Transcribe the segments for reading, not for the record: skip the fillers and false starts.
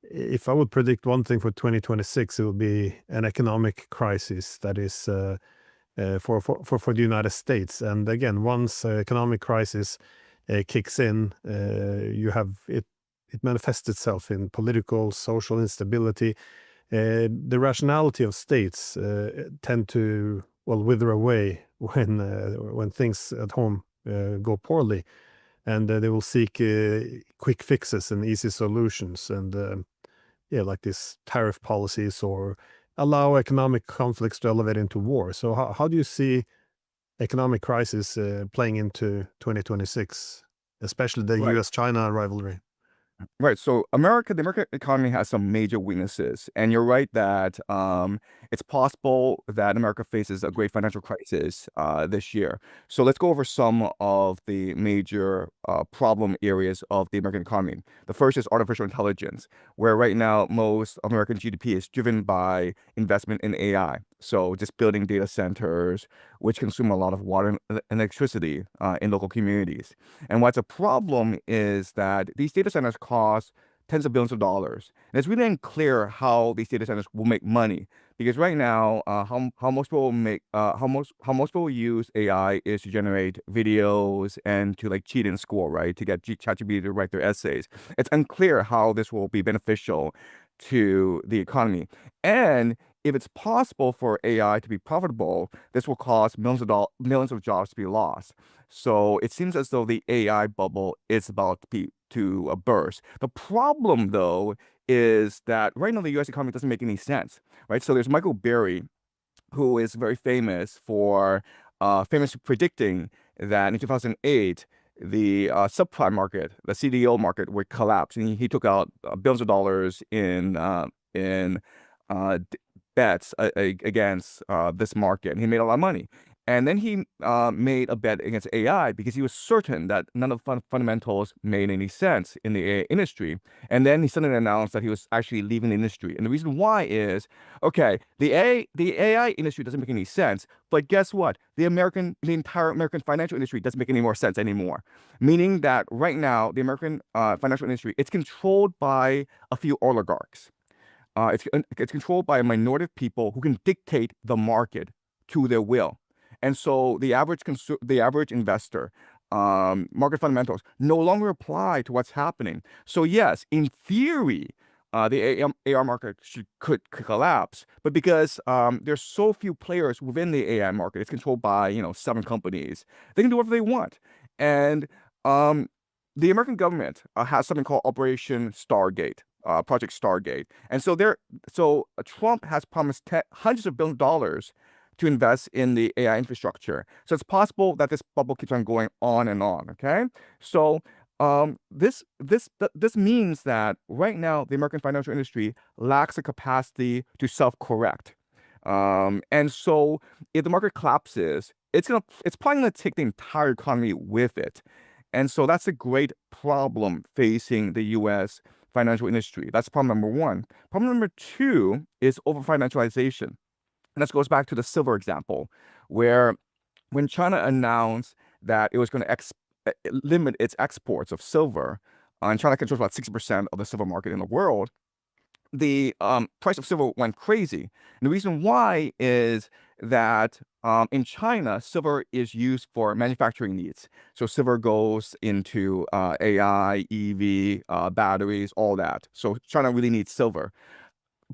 If I would predict one thing for 2026, it would be an economic crisis that is for the United States. And again, once economic crisis kicks in, you have it. It manifests itself in political, social instability. The rationality of states tend to wither away when things at home go poorly, and they will seek quick fixes and easy solutions, and like these tariff policies, or allow economic conflicts to elevate into war. So how do you see economic crisis playing into 2026, especially the Right. U.S.-China rivalry? Right. So the American economy has some major weaknesses, and you're right that it's possible that America faces a great financial crisis this year. So let's go over some of the major problem areas of the American economy. The first is artificial intelligence, where right now most American GDP is driven by investment in AI. So just building data centers, which consume a lot of water and electricity in local communities. And what's a problem is that these data centers cost tens of billions of dollars. And it's really unclear how these data centers will make money, because right now, how most people make how most people use AI is to generate videos and to like cheat in school, right? To get ChatGPT to write their essays. It's unclear how this will be beneficial to the economy. And if it's possible for AI to be profitable, this will cause millions of jobs to be lost. So it seems as though the AI bubble is about to burst. The problem, though, is that right now the U.S. economy doesn't make any sense, right? So there's Michael Berry, who is very famous for predicting that in 2008 the subprime market, the CDO market, would collapse, and he took out billions of dollars in bets against this market, and he made a lot of money. And then he made a bet against AI because he was certain that none of the fundamentals made any sense in the AI industry. And then he suddenly announced that he was actually leaving the industry. And the reason why is, okay, the AI industry doesn't make any sense, but guess what? The entire American financial industry doesn't make any more sense anymore. Meaning that right now, the American financial industry, it's controlled by a few oligarchs. It's controlled by a minority of people who can dictate the market to their will. And so the average investor, market fundamentals no longer apply to what's happening. So yes, in theory, the AR market could collapse, but because there's so few players within the AI market, it's controlled by 7 companies. They can do whatever they want, and the American government has something called Operation Stargate. Project Stargate, and so Trump has promised hundreds of billions of dollars to invest in the AI infrastructure. So it's possible that this bubble keeps on going on and on. Okay, so this means that right now the American financial industry lacks the capacity to self-correct. And so if the market collapses, it's probably gonna take the entire economy with it. And so that's a great problem facing the U.S. financial industry. That's problem number one. Problem number two is over-financialization. And this goes back to the silver example, where when China announced that it was going to limit its exports of silver, and China controls about 60% of the silver market in the world, the price of silver went crazy. And the reason why is that in China, silver is used for manufacturing needs. So silver goes into AI, EV, batteries, all that. So China really needs silver.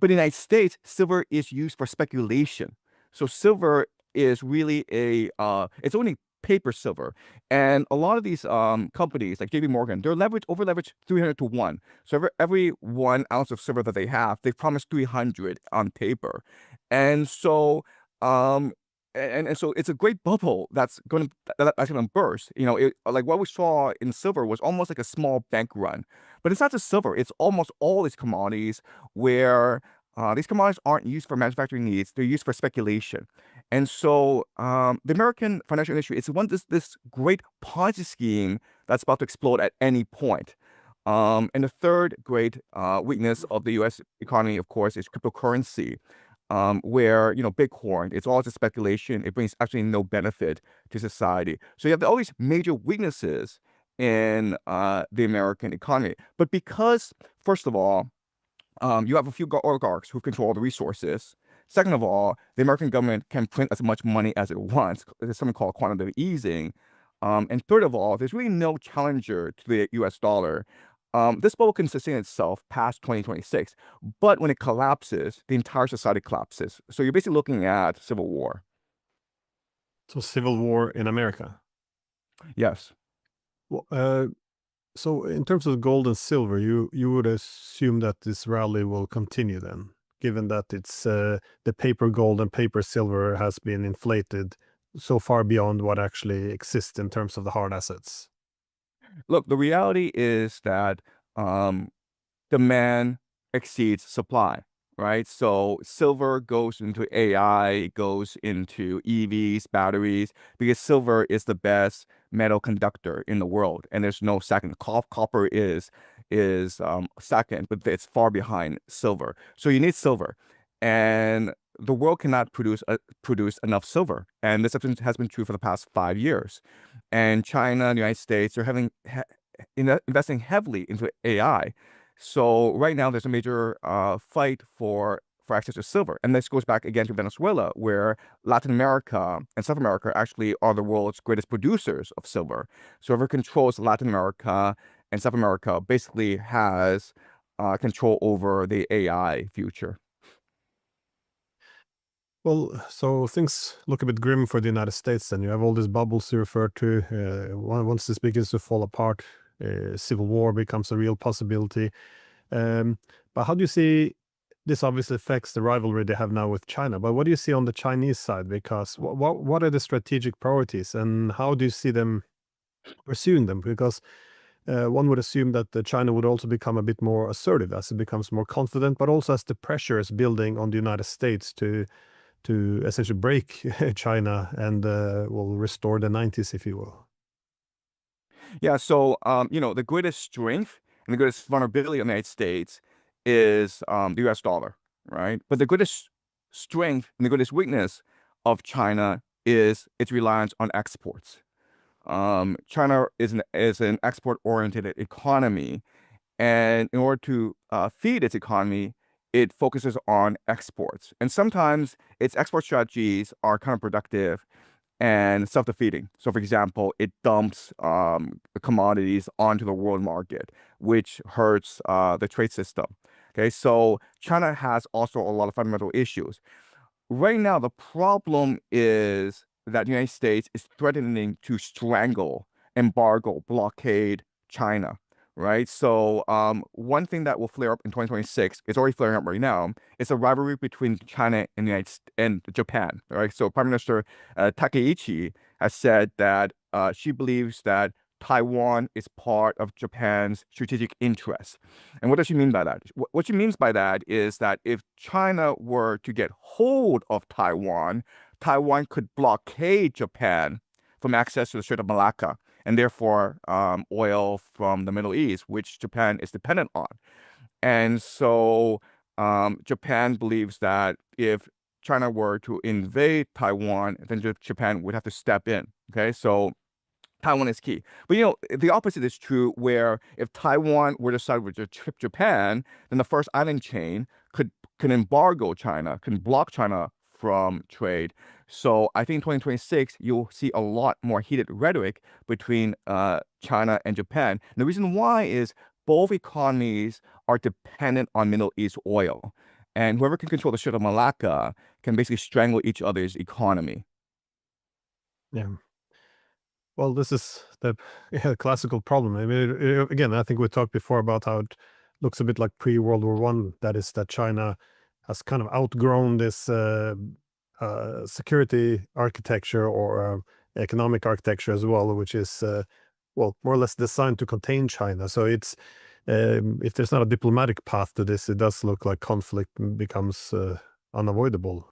But in the United States, silver is used for speculation. So silver is really it's only paper silver. And a lot of these companies like JP Morgan, they're over leveraged 300 to 1. So every 1 ounce of silver that they have, they promise 300 on paper. And so so it's a great bubble that's going to burst. Like what we saw in silver was almost like a small bank run. But it's not just silver, it's almost all these commodities where these commodities aren't used for manufacturing needs, they're used for speculation. And so the American financial industry, it's this great Ponzi scheme that's about to explode at any point. And the third great weakness of the US economy, of course, is cryptocurrency, where, Bitcoin, it's all just speculation. It brings actually no benefit to society. So you have all these major weaknesses in the American economy. But because first of all, you have a few oligarchs who control the resources. Second of all, the American government can print as much money as it wants. There's something called quantitative easing. And third of all, there's really no challenger to the US dollar. This bubble can sustain itself past 2026, but when it collapses, the entire society collapses. So you're basically looking at civil war. So civil war in America. Yes. Well, so in terms of gold and silver, you would assume that this rally will continue then, given that it's the paper gold and paper silver has been inflated so far beyond what actually exists in terms of the hard assets. Look, the reality is that demand exceeds supply, right? So silver goes into AI, it goes into EVs, batteries, because silver is the best metal conductor in the world, and there's no second. Copper is second, but it's far behind silver. So you need silver, and the world cannot produce enough silver, and this has been true for the past 5 years. And China and the United States are investing heavily into AI. So right now there's a major fight for access to silver. And this goes back again to Venezuela, where Latin America and South America actually are the world's greatest producers of silver. So whoever controls Latin America and South America basically has control over the AI future. Well, so things look a bit grim for the United States then. You have all these bubbles you referred to. Once this begins to fall apart, civil war becomes a real possibility. But how do you see this obviously affects the rivalry they have now with China? But what do you see on the Chinese side? Because what are the strategic priorities and how do you see them pursuing them? Because one would assume that China would also become a bit more assertive as it becomes more confident, but also as the pressure is building on the United States to essentially break China and will restore the 90s, if you will. Yeah, so the greatest strength and the greatest vulnerability of the United States is the US dollar, right? But the greatest strength and the greatest weakness of China is its reliance on exports. China is an export-oriented economy, and in order to feed its economy, it focuses on exports. And sometimes its export strategies are counterproductive and self-defeating. So, for example, it dumps commodities onto the world market, which hurts the trade system. Okay, so China has also a lot of fundamental issues. Right now, the problem is that the United States is threatening to strangle, embargo, blockade China, right? So one thing that will flare up in 2026, it's already flaring up right now, is a rivalry between China and Japan, right? So Prime Minister Takeichi has said that she believes that Taiwan is part of Japan's strategic interests. And what does she mean by that? What she means by that is that if China were to get hold of Taiwan, Taiwan could blockade Japan from access to the Strait of Malacca, and therefore oil from the Middle East, which Japan is dependent on. And so Japan believes that if China were to invade Taiwan, then Japan would have to step in. Okay, so Taiwan is key. But the opposite is true, where if Taiwan were to side with Japan, then the first island chain could embargo China, can block China from trade. So I think in 2026, you'll see a lot more heated rhetoric between China and Japan. And the reason why is both economies are dependent on Middle East oil. And whoever can control the Strait of Malacca can basically strangle each other's economy. Yeah. Well, this is the classical problem. I mean, again, I think we talked before about how it looks a bit like pre-World War I. That is, that China has kind of outgrown this security architecture or economic architecture as well, which is, well, more or less designed to contain China. So it's if there's not a diplomatic path to this, it does look like conflict becomes unavoidable.